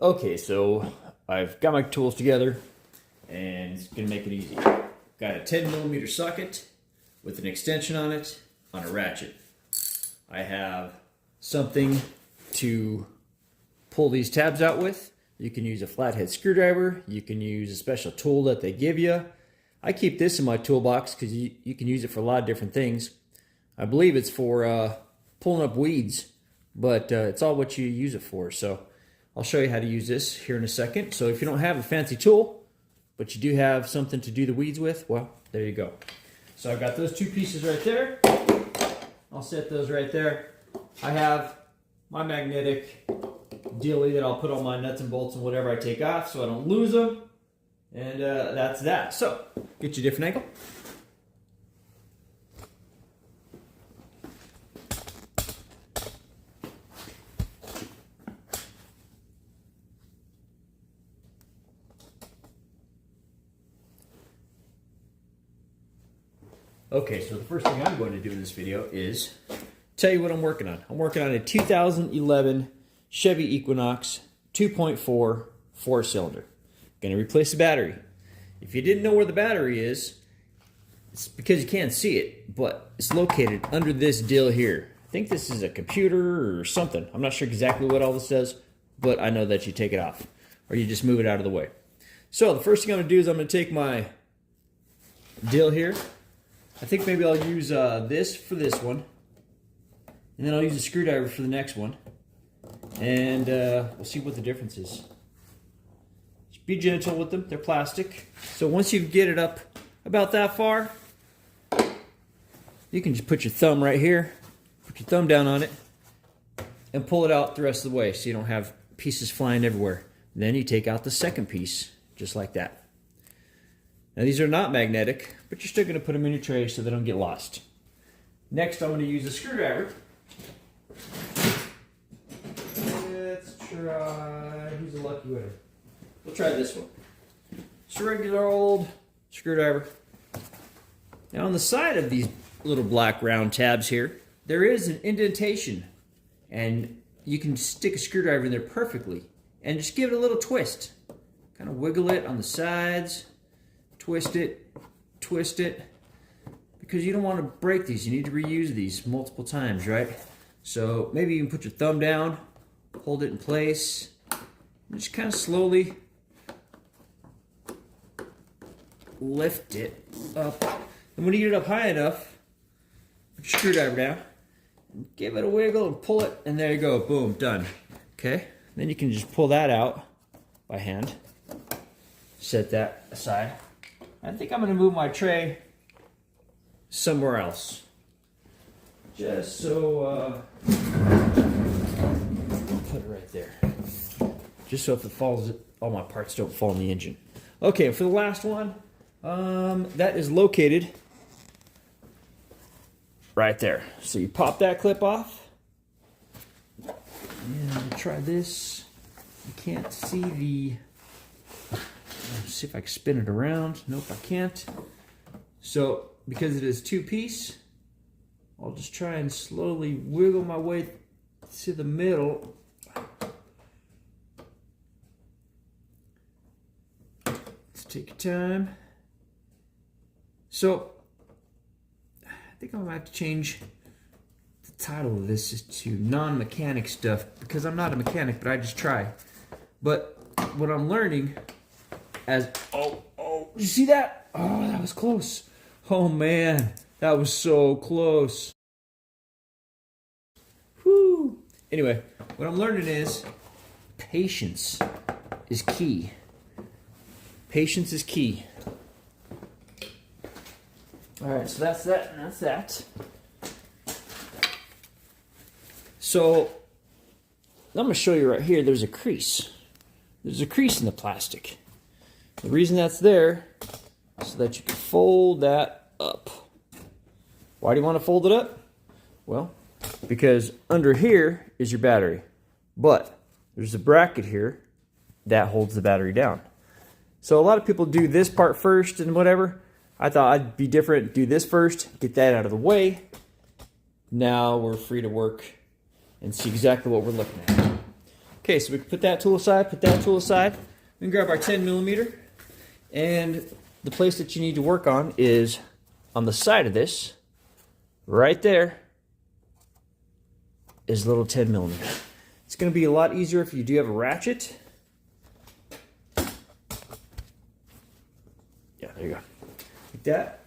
Okay, so I've got my tools together and it's gonna make it easy. Got a 10mm socket with an extension on it on a ratchet. I have something to pull these tabs out with. You can use a flathead screwdriver. You can use a special tool that they give you. I keep this in my toolbox because you can use it for a lot of different things. I believe it's for pulling up weeds, but it's all what you use it for. So I'll show you how to use this here in a second. So if you don't have a fancy tool, but you do have something to do the weeds with, well, there you go. So I've got those two pieces right there. I'll set those right there. I have my magnetic dealie that I'll put on my nuts and bolts and whatever I take off so I don't lose them. And that's that. So, get you a different angle. Okay, so the first thing I'm going to do in this video is tell you what I'm working on. I'm working on a 2011 Chevy Equinox 2.4 4-cylinder. Going to replace the battery. If you didn't know where the battery is, it's because you can't see it, but it's located under this deal here. I think this is a computer or something. I'm not sure exactly what all this says, but I know that you take it off or you just move it out of the way. So the first thing I'm going to do is I'm going to take my deal here. I think maybe I'll use this for this one, and then I'll use a screwdriver for the next one, and we'll see what the difference is. Just be gentle with them, they're plastic. So once you get it up about that far, you can just put your thumb right here, put your thumb down on it, and pull it out the rest of the way so you don't have pieces flying everywhere. Then you take out the second piece, just like that. Now these are not magnetic, but you're still going to put them in your tray so they don't get lost. Next I'm going to use a screwdriver. Let's try, who's a lucky winner? We'll try this one. Just a regular old screwdriver. Now on the side of these little black round tabs here, there is an indentation, and you can stick a screwdriver in there perfectly and just give it a little twist. Kind of wiggle it on the sides. Twist it, because you don't want to break these. You need to reuse these multiple times, right? So maybe you can put your thumb down, hold it in place, and just kind of slowly lift it up. And when you get it up high enough, put your screwdriver down, and give it a wiggle and pull it, and there you go, boom, done. Okay, then you can just pull that out by hand, set that aside. I think I'm going to move my tray somewhere else. Just so, put it right there. Just so if it falls, all my parts don't fall in the engine. Okay, for the last one, that is located right there. So you pop that clip off. And try this. You can't see the... Let's see if I can spin it around. Nope, I can't. So, because it is two-piece, I'll just try and slowly wiggle my way to the middle. Let's take your time. So, I think I'm going to have to change the title of this to non-mechanic stuff, because I'm not a mechanic, but I just try. But what I'm learning... did you see that? Oh, that was close. Oh man, that was so close. Whew. Anyway, what I'm learning is patience is key. Patience is key. Alright, so that's that and that's that. So, I'm going to show you right here, there's a crease. There's a crease in the plastic. The reason that's there is so that you can fold that up. Why do you want to fold it up? Well, because under here is your battery. But there's a bracket here that holds the battery down. So a lot of people do this part first and whatever. I thought I'd be different, do this first, get that out of the way. Now we're free to work and see exactly what we're looking at. Okay, so we can put that tool aside, put that tool aside. We can grab our 10 millimeter, and the place that you need to work on is on the side of this, right there, is a little 10 millimeter. It's going to be a lot easier if you do have a ratchet. Yeah, there you go. Like that.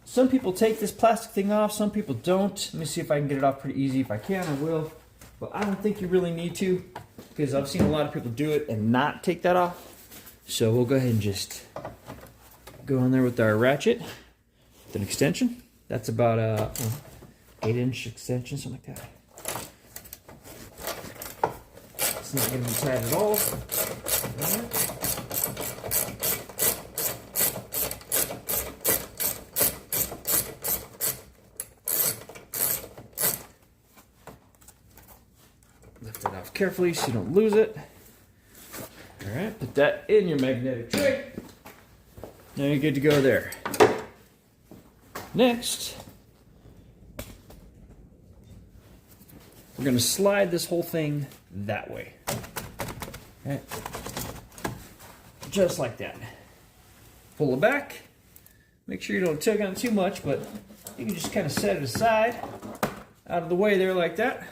Some people take this plastic thing off, some people don't. Let me see if I can get it off pretty easy. If I can, I will. But I don't think you really need to, because I've seen a lot of people do it and not take that off. So we'll go ahead and just go in there with our ratchet, with an extension. That's about a 8-inch extension, something like that. It's not going to be tight at all. Lift it off carefully so you don't lose it. All right, put that in your magnetic tray. Now you're good to go there. Next, we're going to slide this whole thing that way. Okay. Just like that. Pull it back. Make sure you don't tug on it too much, but you can just kind of set it aside, out of the way there like that.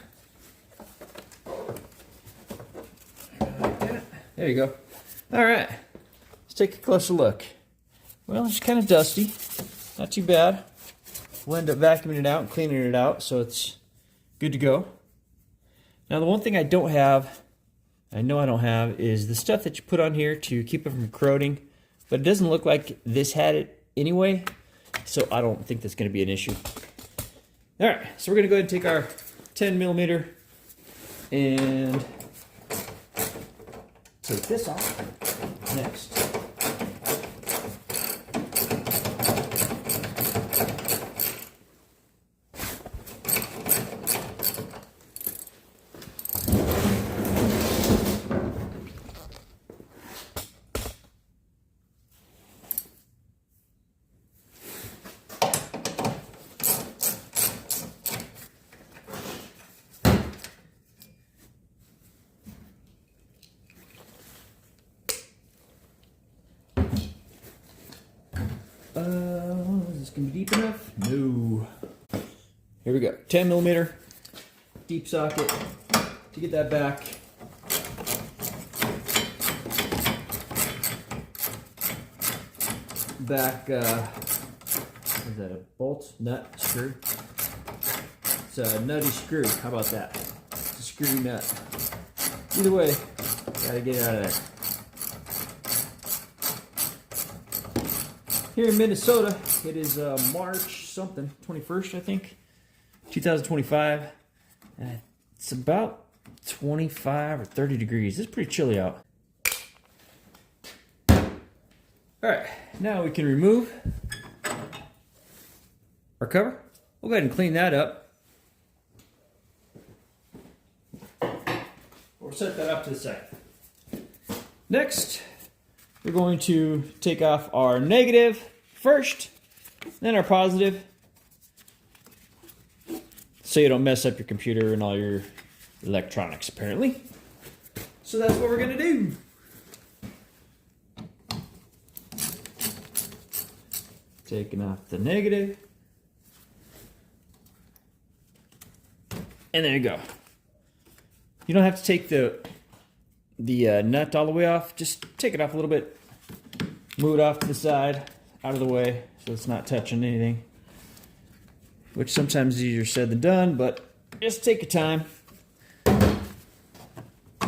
Like that. There you go. All right, let's take a closer look. Well, it's kind of dusty. Not too bad. We'll end up vacuuming it out and cleaning it out, so it's good to go. Now, the one thing I don't have, I know I don't have, is the stuff that you put on here to keep it from corroding, but it doesn't look like this had it anyway, so I don't think that's going to be an issue. All right, so we're going to go ahead and take our 10 millimeter and take this off next. Is this going to be deep enough? No. Here we go. 10 millimeter deep socket to get that back. Is that a bolt, nut, screw? It's a nutty screw. How about that? It's a screw nut. Either way, gotta get it out of there. Here in Minnesota, it is March something, 21st, I think, 2025. It's about 25 or 30 degrees. It's pretty chilly out. All right, now we can remove our cover. We'll go ahead and clean that up. We'll set that up to the side. Next, we're going to take off our negative first, then our positive, so you don't mess up your computer and all your electronics, apparently. So that's what we're going to do. Taking off the negative. And there you go. You don't have to take the nut all the way off. Just take it off a little bit. Move it off to the side, out of the way, so it's not touching anything. Which sometimes is easier said than done, but just take your time.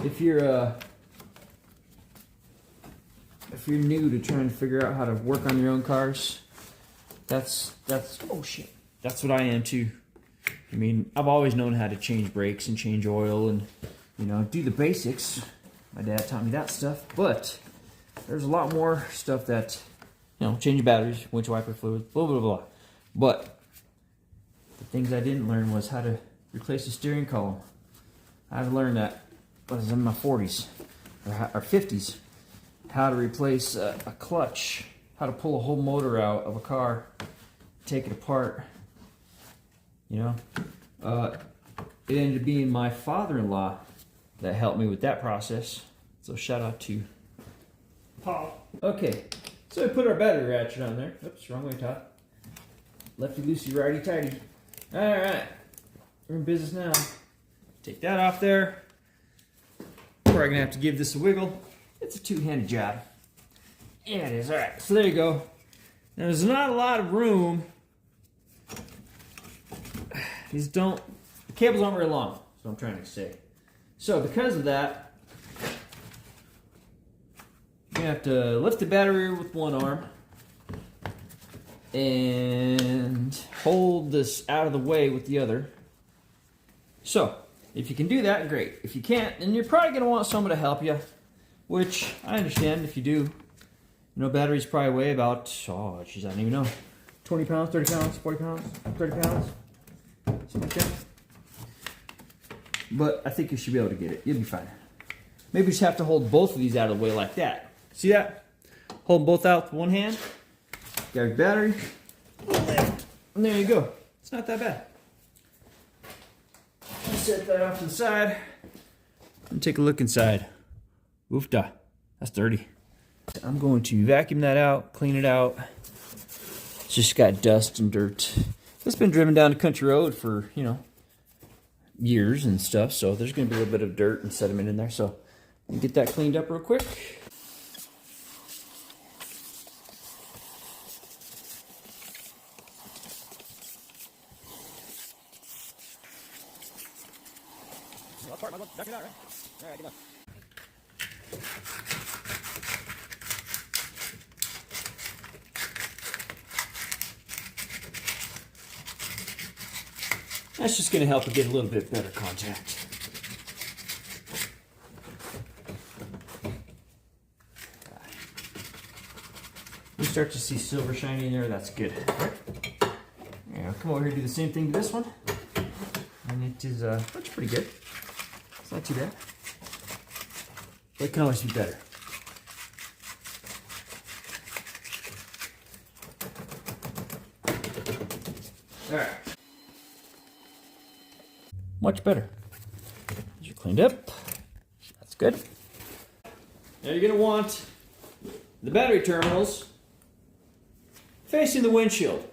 If you're new to trying to figure out how to work on your own cars, that's oh shit. That's what I am too. I mean, I've always known how to change brakes and change oil and, you know, do the basics. My dad taught me that stuff, but there's a lot more stuff that, you know, change batteries, windshield wiper fluid, blah, blah, blah. But the things I didn't learn was how to replace the steering column. I've learned that when I was in my 40s or 50s, how to replace a clutch, how to pull a whole motor out of a car, take it apart. You know, it ended up being my father-in-law. that helped me with that process. So shout out to Paul. Okay, so we put our battery ratchet on there. Oops, wrong way, Todd. Lefty loosey, righty tighty. All right, we're in business now. Take that off there. We're gonna have to give this a wiggle. It's a two-handed job. Yeah, it is. All right, so there you go. Now, there's not a lot of room. The cables aren't very long. That's what I'm trying to say. So because of that, you have to lift the battery with one arm and hold this out of the way with the other. So if you can do that, great. If you can't, then you're probably going to want someone to help you, which I understand if you do. You know, batteries probably weigh about, oh, geez, I don't even know, 20 pounds, 30 pounds, 40 pounds, 30 pounds, something like that. But I think you should be able to get it. You'll be fine. Maybe you just have to hold both of these out of the way like that. See that? Hold them both out with one hand. Got your battery. And there you go. It's not that bad. Set that off to the side. And take a look inside. Oofda. That's dirty. I'm going to vacuum that out, clean it out. It's just got dust and dirt. It's been driven down a country road for, you know, years and stuff, so there's going to be a little bit of dirt and sediment in there, so get that cleaned up real quick. That's just going to help it get a little bit better contact. We start to see silver shiny in there, that's good. Yeah, come over here and do the same thing to this one. And it is, looks pretty good. It's not too bad. But it can always be better. Alright. Much better. You're cleaned up. That's good. Now you're going to want the battery terminals facing the windshield.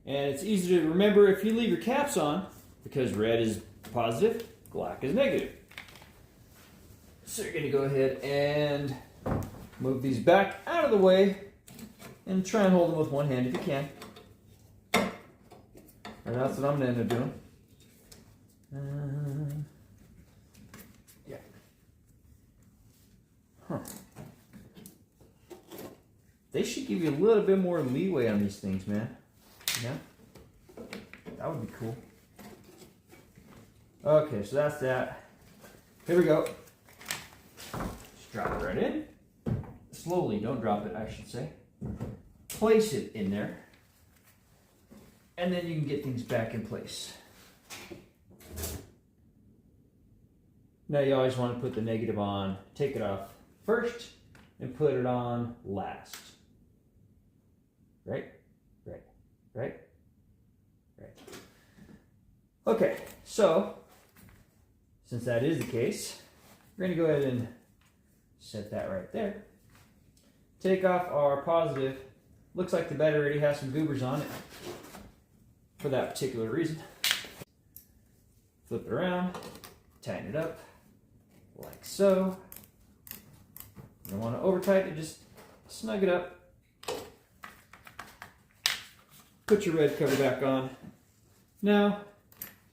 And it's easy to remember if you leave your caps on, because red is positive, black is negative. So you're going to go ahead and move these back out of the way and try and hold them with one hand if you can. And that's what I'm going to end up doing. Yeah. Huh. They should give you a little bit more leeway on these things, man. Yeah? That would be cool. Okay, so that's that. Here we go. Just drop it right in. Slowly, don't drop it, I should say. Place it in there. And then you can get things back in place. Now you always want to put the negative on, take it off first, and put it on last. Right? Right. Right? Right. Okay, so, since that is the case, we're going to go ahead and set that right there. Take off our positive. Looks like the battery already has some goobers on it for that particular reason. Flip it around, tighten it up. Like so. You don't want to over tighten it, just snug it up. Put your red cover back on. Now,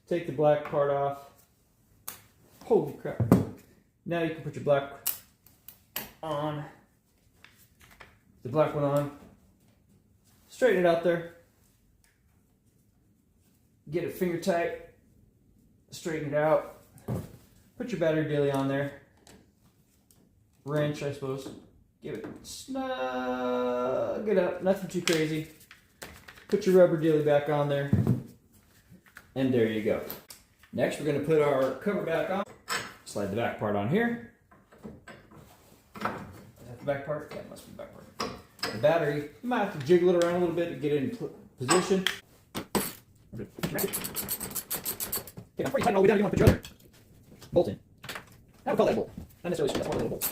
take the black part off. Holy crap. Now you can put your black on. The black one on. Straighten it out there. Get it finger tight. Straighten it out. Put your battery daily on there. Wrench, I suppose. Give it snug it up. Nothing too crazy. Put your rubber daily back on there. And there you go. Next, we're going to put our cover back on. Slide the back part on here. Is that the back part? Yeah, it must be the back part. The battery, you might have to jiggle it around a little bit to get it in position. Okay, before you tighten all the way down, you want to put your other bolt in. I would call that a bolt. Not necessarily a screw, that's more like a bolt.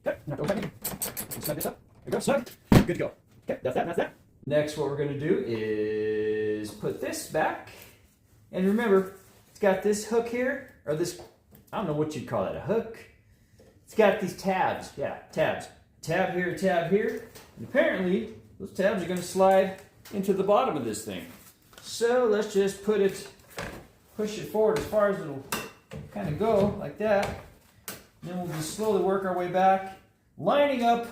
Okay, now go back in. Snug this up. There we go, snug. Good to go. Okay, that's that, that's that. Next, what we're going to do is put this back. And remember, it's got this hook here, or this, I don't know what you'd call it, a hook. It's got these tabs. Yeah, tabs. Tab here, tab here. And apparently, those tabs are going to slide into the bottom of this thing. So let's just push it forward as far as it'll kind of go, like that. And then we'll just slowly work our way back, lining up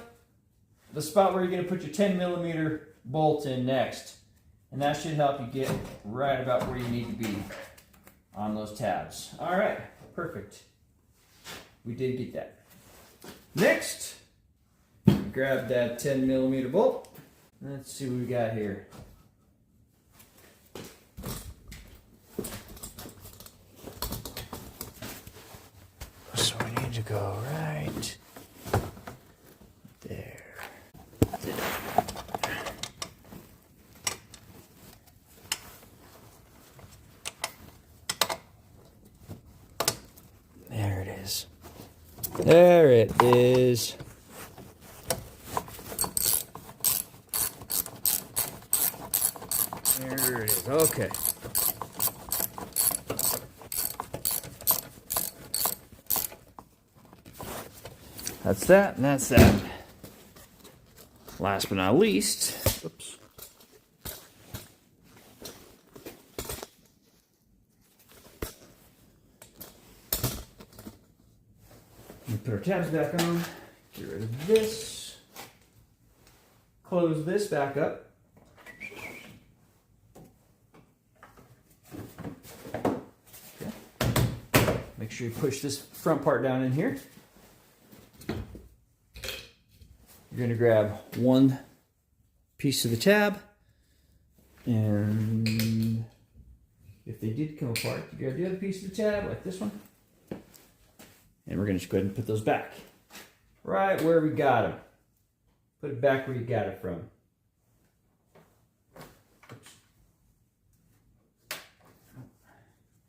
the spot where you're going to put your 10mm bolt in next. And that should help you get right about where you need to be on those tabs. All right, perfect. We did get that. Next, grab that 10mm bolt. Let's see what we got here. So we need to go right there. There it is. There it is. There it is. Okay. That's that, and that's that. Last but not least, oops. We put our tabs back on, get rid of this, close this back up. Okay. Make sure you push this front part down in here. You're going to grab one piece of the tab, and if they did come apart, you grab the other piece of the tab, like this one, and we're going to just go ahead and put those back right where we got them. Put it back where you got it from.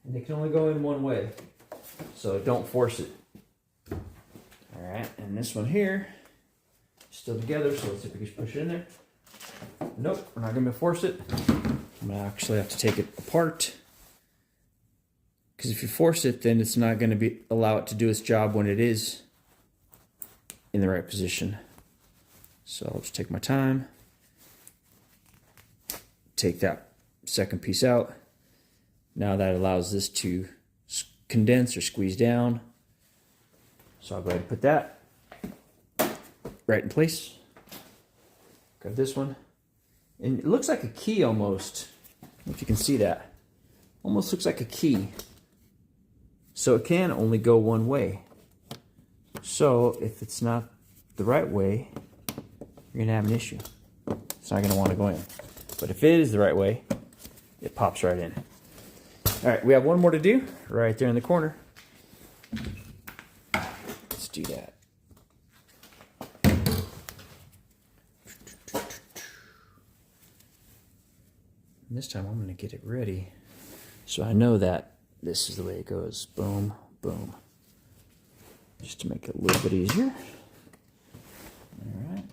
And they can only go in one way, so don't force it. All right, and this one here, still together, so let's see if we can push it in there. Nope, we're not going to force it. I'm going to actually have to take it apart. Because if you force it, then it's not going to allow it to do its job when it is in the right position. So I'll just take my time. Take that second piece out. Now that allows this to condense or squeeze down. So I'll go ahead and put that right in place. Grab this one. And it looks like a key almost. I don't know if you can see that. Almost looks like a key. So it can only go one way. So if it's not the right way, you're gonna have an issue. It's not gonna want to go in. But if it is the right way, it pops right in. All right, we have one more to do right there in the corner. Let's do that. And this time I'm going to get it ready so I know that this is the way it goes. Boom, boom. Just to make it a little bit easier. All right,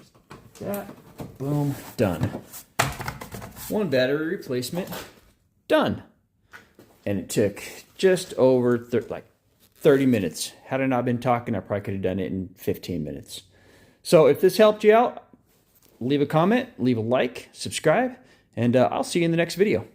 that. Boom, done. One battery replacement, done. And it took just over 30 minutes. Had I not been talking, I probably could have done it in 15 minutes. So if this helped you out, leave a comment, leave a like, subscribe, and I'll see you in the next video.